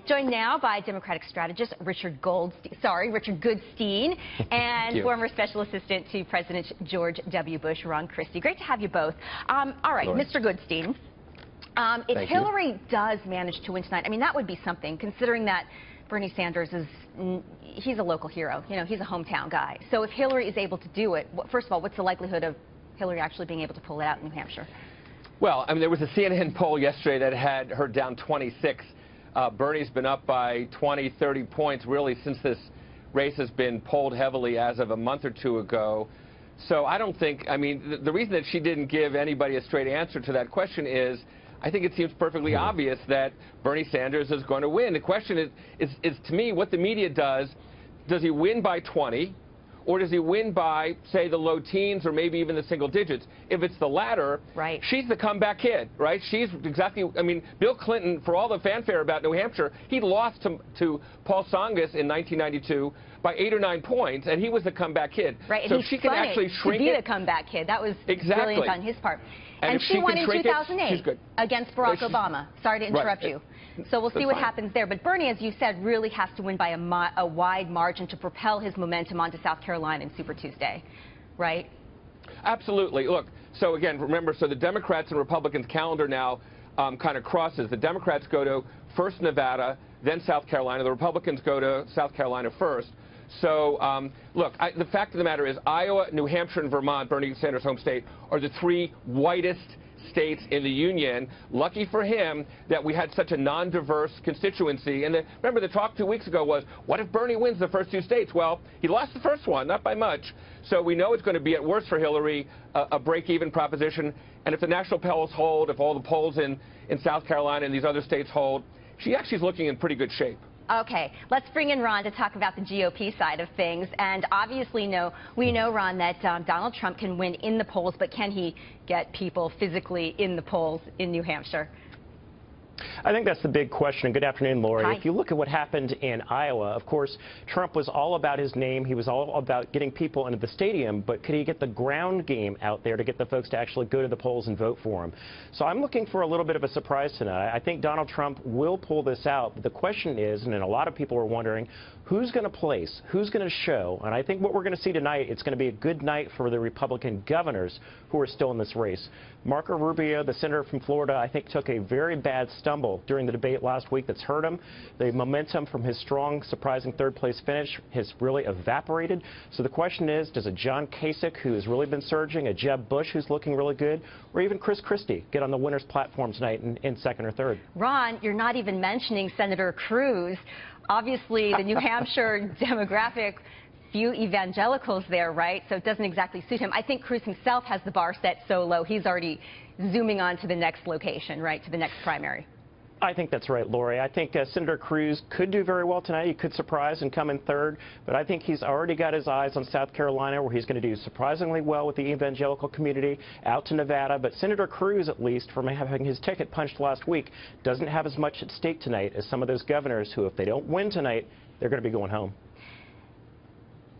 Joined now by Democratic strategist Richard Goodstein and former special assistant to President George W. Bush, Ron Christie. Great to have you both. All right, Mr. Goodstein, if Hillary does manage to win tonight, I mean, that would be something, considering that Bernie Sanders is, he's a local hero. You know, he's a hometown guy. So if Hillary is able to do it, first of all, what's the likelihood of Hillary actually being able to pull it out in New Hampshire? Well, I mean, there was a CNN poll yesterday that had her down 26. Bernie's been up by 20, 30 points really since this race has been polled heavily as of a month or two ago. So I don't think, I mean, the reason that she didn't give anybody a straight answer to that question is I think it seems perfectly obvious that Bernie Sanders is going to win. The question is to me, what the media does he win by 20? Or does he win by, say, the low teens or maybe even the single digits? If it's the latter, right, she's the comeback kid, right? She's exactly, I mean, Bill Clinton, for all the fanfare about New Hampshire, he lost to Paul Tsongas in 1992 by 8 or 9 points, and he was the comeback kid. Right, so and she can actually shrink to be it. the comeback kid. That was exactly brilliant on his part. And she won in 2008 against Barack right, Obama. Sorry to interrupt you. So we'll see what happens there. But Bernie, as you said, really has to win by a wide margin to propel his momentum onto South Carolina in Super Tuesday, right? Absolutely. Look, so again, remember, so the Democrats and Republicans calendar now kind of crosses. The Democrats go to first Nevada, then South Carolina. The Republicans go to South Carolina first. So, look, the fact of the matter is Iowa, New Hampshire, and Vermont, Bernie Sanders' home state, are the 3 whitest states in the union. Lucky for him that we had such a non-diverse constituency. And remember, the talk 2 weeks ago was, what if Bernie wins the first 2 states? Well, he lost the first one, not by much. So we know it's going to be, at worst for Hillary, a break-even proposition. And if the national polls hold, if all the polls in South Carolina and these other states hold, she actually is looking in pretty good shape. Okay, let's bring in Ron to talk about the GOP side of things. And obviously, we know, Ron, that Donald Trump can win in the polls, but can he get people physically in the polls in New Hampshire? I think that's the big question. Good afternoon, Lori. Hi. If you look at what happened in Iowa, of course, Trump was all about his name. He was all about getting people into the stadium, but could he get the ground game out there to get the folks to actually go to the polls and vote for him? So I'm looking for a little bit of a surprise tonight. I think Donald Trump will pull this out, but the question is, and a lot of people are wondering, who's going to place? Who's going to show? And I think what we're going to see tonight, it's going to be a good night for the Republican governors who are still in this race. Marco Rubio, the senator from Florida, I think took a very bad stumble during the debate last week that's hurt him. The momentum from his strong, surprising third-place finish has really evaporated. So the question is, does a John Kasich, who has really been surging, a Jeb Bush, who's looking really good, or even Chris Christie get on the winner's platform tonight in second or third? Ron, you're not even mentioning Senator Cruz. Obviously, the New Hampshire demographic, few evangelicals there, right? So it doesn't exactly suit him. I think Cruz himself has the bar set so low, he's already zooming on to the next location, right, to the next primary. I think that's right, Lori. I think Senator Cruz could do very well tonight. He could surprise and come in third, but I think he's already got his eyes on South Carolina, where he's going to do surprisingly well with the evangelical community, out to Nevada. But Senator Cruz, at least, from having his ticket punched last week, doesn't have as much at stake tonight as some of those governors who, if they don't win tonight, they're going to be going home.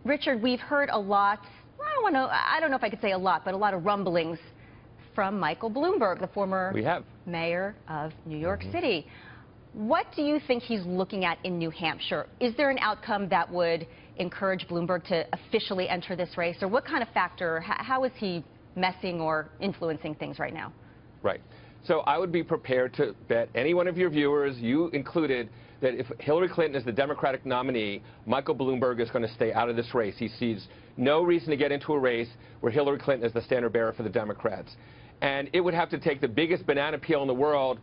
Richard, we've heard a lot, I don't know if I could say a lot, but a lot of rumblings from Michael Bloomberg, the former mayor of New York City. What do you think he's looking at in New Hampshire? Is there an outcome that would encourage Bloomberg to officially enter this race? Or what kind of factor, how is he messing or influencing things right now? Right. So I would be prepared to bet any one of your viewers, you included, that if Hillary Clinton is the Democratic nominee, Michael Bloomberg is going to stay out of this race. He sees no reason to get into a race where Hillary Clinton is the standard bearer for the Democrats. And it would have to take the biggest banana peel in the world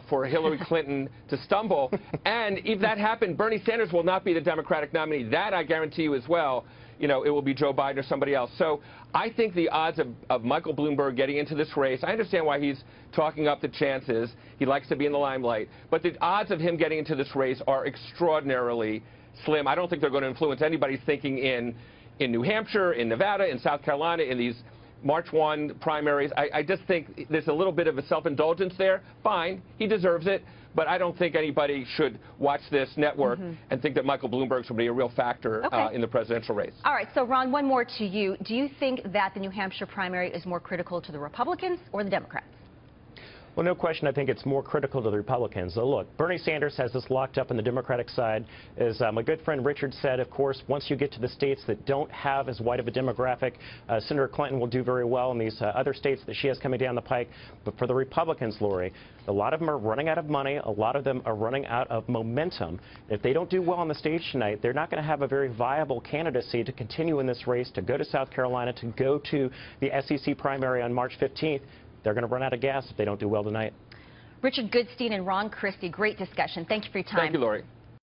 for Hillary Clinton to stumble. And if that happened, Bernie Sanders will not be the Democratic nominee. That I guarantee you as well. You know, it will be Joe Biden or somebody else. So I think the odds of Michael Bloomberg getting into this race, I understand why he's talking up the chances. He likes to be in the limelight. But the odds of him getting into this race are extraordinarily slim. I don't think they're going to influence anybody's thinking in New Hampshire, in Nevada, in South Carolina, in these March 1 primaries. I just think there's a little bit of a self-indulgence there. Fine, he deserves it, but I don't think anybody should watch this network and think that Michael Bloomberg's going to be a real factor in the presidential race. All right, so Ron, one more to you. Do you think that the New Hampshire primary is more critical to the Republicans or the Democrats? Well, no question. I think it's more critical to the Republicans. So look, Bernie Sanders has this locked up on the Democratic side. As my good friend Richard said, of course, once you get to the states that don't have as wide of a demographic, Senator Clinton will do very well in these other states that she has coming down the pike. But for the Republicans, Lori, a lot of them are running out of money. A lot of them are running out of momentum. If they don't do well on the stage tonight, they're not going to have a very viable candidacy to continue in this race, to go to South Carolina, to go to the SEC primary on March 15th. They're going to run out of gas if they don't do well tonight. Richard Goodstein and Ron Christie, great discussion. Thank you for your time. Thank you, Lori.